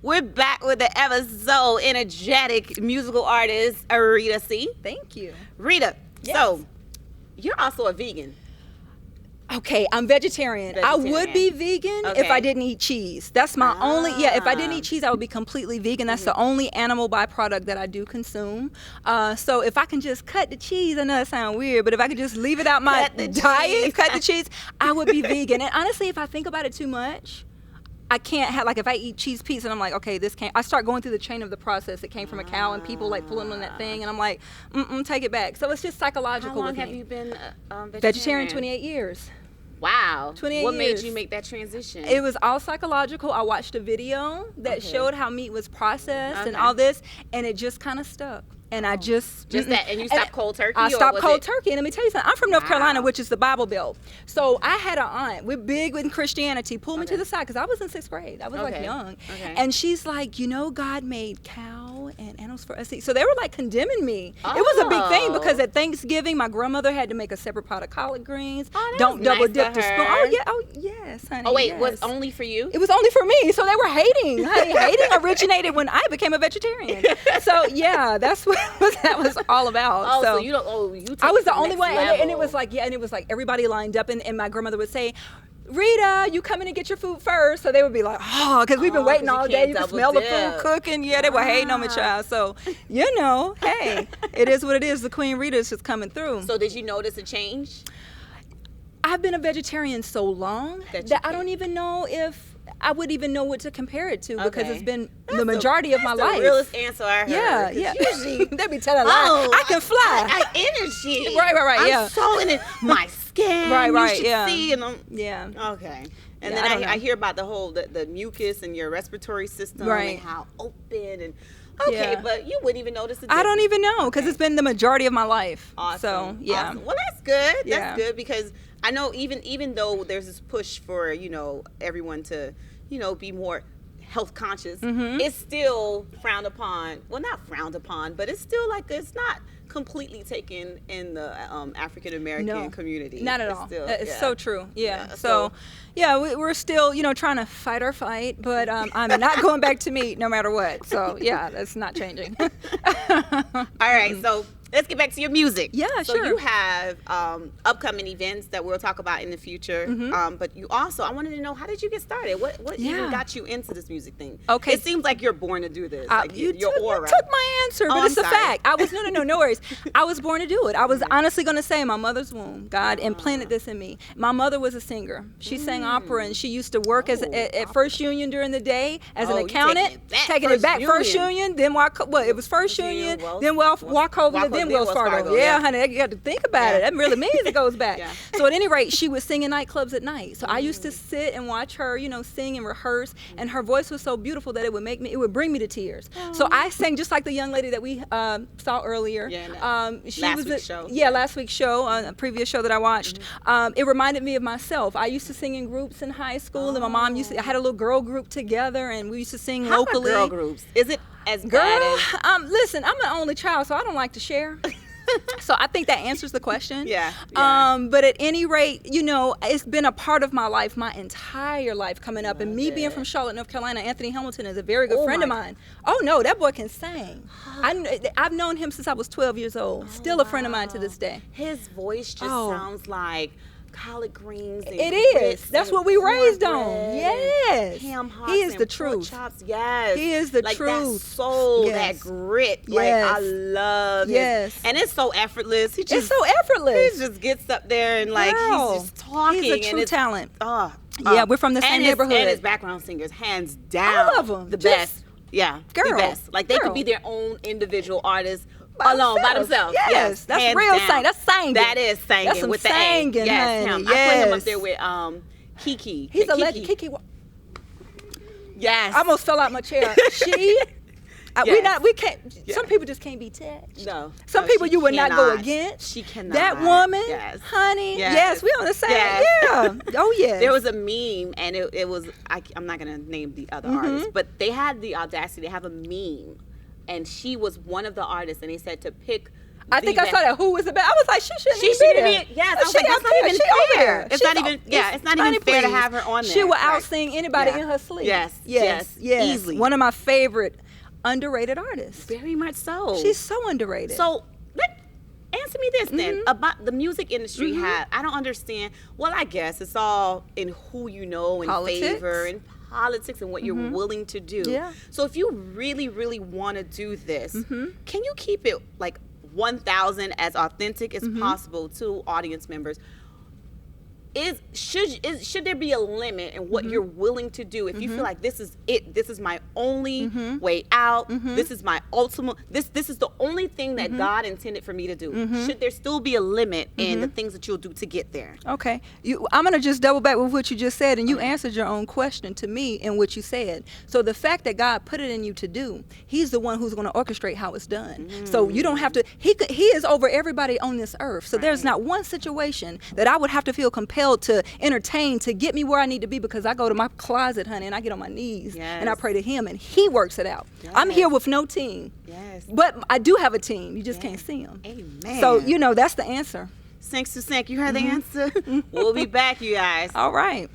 We're back with the ever so energetic musical artist, Rita C. Thank you. Rita, Yes. so you're also a vegan. Okay, I'm vegetarian. I would be vegan if I didn't eat cheese. That's my only, if I didn't eat cheese, I would be completely vegan. That's the only animal byproduct that I do consume. So if I can just cut the cheese, I know it sounds weird, but if I could just leave it out my diet, cut the cheese, I would be vegan. And honestly, if I think about it too much, I can't have, like, if I eat cheese pizza and I'm like, okay, this can't, I start going through the chain of the process. It came from a cow and people like pulling on that thing and I'm like, take it back. So it's just psychological. How long with have me. you been Vegetarian? 28 years. Wow. 28 What years. made you make that transition? It was all psychological. I watched a video that showed how meat was processed and all this, and it just kind of stuck. And I just that, and you stopped cold turkey? I stopped cold turkey. And let me tell you something. I'm from North Carolina, which is the Bible Belt. So I had an aunt. We're big in Christianity. Pulled me to the side because I was in 6th grade. I was like young. And she's like, you know, God made cow and animals for us to eat. So they were like condemning me. It was a big thing because at Thanksgiving, my grandmother had to make a separate pot of collard greens. Don't double dip the spoon. Oh yeah. Oh yes, honey. Oh wait, yes. was only for you? It was only for me. So they were hating. Honey, hating originated when I became a vegetarian. So yeah, that's what that was all about. Oh, so you don't. Oh, you. I was the only one, and it was like, and it was like everybody lined up, and my grandmother would say, Rita, you come in and get your food first. So they would be like, oh, because we've been waiting all day. You can smell the food cooking. Yeah, they were hating on me, child. So, you know, hey, it is what it is. The Queen Rita is just coming through. So did you notice a change? I've been a vegetarian so long that I don't even know if I would even know what to compare it to because it's been the majority of my life. That's the realest answer I heard. Yeah. Usually, they be telling lies. I can fly. I energy. Right, I'm so in it. My skin. You should see. And okay. And then I hear about the whole the mucus and your respiratory system and how open and. Okay, but you wouldn't even notice it. I don't even know because it's been the majority of my life. Awesome. So yeah. Awesome. Well, that's good. That's good because I know even though there's this push for everyone to be more health conscious, it's still frowned upon. Well, not frowned upon, but it's still like it's not completely taken in the African American community. Not at all. It's so true. Yeah. So we're still trying to fight our fight, but I'm not going back to meat no matter what. So yeah, that's not changing. All right. So let's get back to your music. Yeah, so sure. So you have upcoming events that we'll talk about in the future. But you also, I wanted to know, how did you get started? What even got you into this music thing? Okay. It seems like you're born to do this. Like you your aura. took my answer, but it's a fact. I was no worries. I was born to do it. I was honestly going to say my mother's womb. God implanted this in me. My mother was a singer. She sang opera, and she used to work at First Union during the day as an accountant. Taking it back. First Union, then it was First Union, then Wachovia, then Wells Fargo. Yeah, honey, you got to think about it. That really means it goes back. So at any rate, she was singing nightclubs at night. So I used to sit and watch her, sing and rehearse, and her voice was so beautiful that it would bring me to tears. So I sang just like the young lady that we saw earlier. Last week's show, a previous show that I watched. It reminded me of myself. I used to sing in groups in high school, and my mom I had a little girl group together, and we used to sing locally. How are girl groups? Is it as bad as? Listen, I'm an only child, so I don't like to share. So I think that answers the question. Yeah. But at any rate, it's been a part of my life, my entire life coming up. And me being from Charlotte, North Carolina, Anthony Hamilton is a very good friend of mine. Oh, no, that boy can sing. I've known him since I was 12 years old. Still a friend of mine to this day. His voice just sounds like collard greens. And it is. That's what we raised on. Yes. Ham hocks. He is the truth. Chops. Yes. He is the truth. That soul, that grit. Yes. Like I love his, and it's so effortless. It's so effortless. He just gets up there and he's just talking. He's a true talent. Yeah, we're from the same neighborhood. And his background singers, hands down. All of them. The best. Yeah. The best. Like they could be their own individual artists. By themselves. Yes, that's real singing. That's singing. That is singing. That's some with the singing, A. Yes, honey. him. I put him up there with Kiki. He's a legend. Kiki. Yes. I almost fell out my chair. We can't. Some people just can't be touched. No. Some people you would not go against. She cannot. That woman, honey. Yes, we on the same. Yeah. Oh yeah. There was a meme, and it was. I'm not gonna name the other artists, but they had the audacity to have a meme. And she was one of the artists, and they said to pick I think I saw that. Who was about? I was like, she shouldn't be there. Yes, I was like, that's not even fair. It's not even fair to have her on there. She will out-sing anybody in her sleep. Yes. Easily. One of my favorite underrated artists. Very much so. She's so underrated. So, answer me this then. About the music industry I don't understand. Well, I guess it's all in who you know and favor and politics and what you're willing to do. Yeah. So if you really, really want to do this, can you keep it like 1,000 as authentic as possible to audience members? Should there be a limit in what you're willing to do if you feel like this is it, this is my only way out, this is my ultimate, this is the only thing that God intended for me to do? Should there still be a limit in the things that you'll do to get there? Okay, I'm gonna just double back with what you just said, and you answered your own question to me in what you said. So the fact that God put it in you to do, He's the one who's going to orchestrate how it's done. So you don't have to. He is over everybody on this earth. So there's not one situation that I would have to feel compelled to entertain to get me where I need to be, because I go to my closet, honey, and I get on my knees and I pray to Him, and He works it out. I'm here with no team, but I do have a team. You just can't see them. Amen. So that's the answer. Thanks to Sank. You heard the answer. We'll be back, you guys. All right.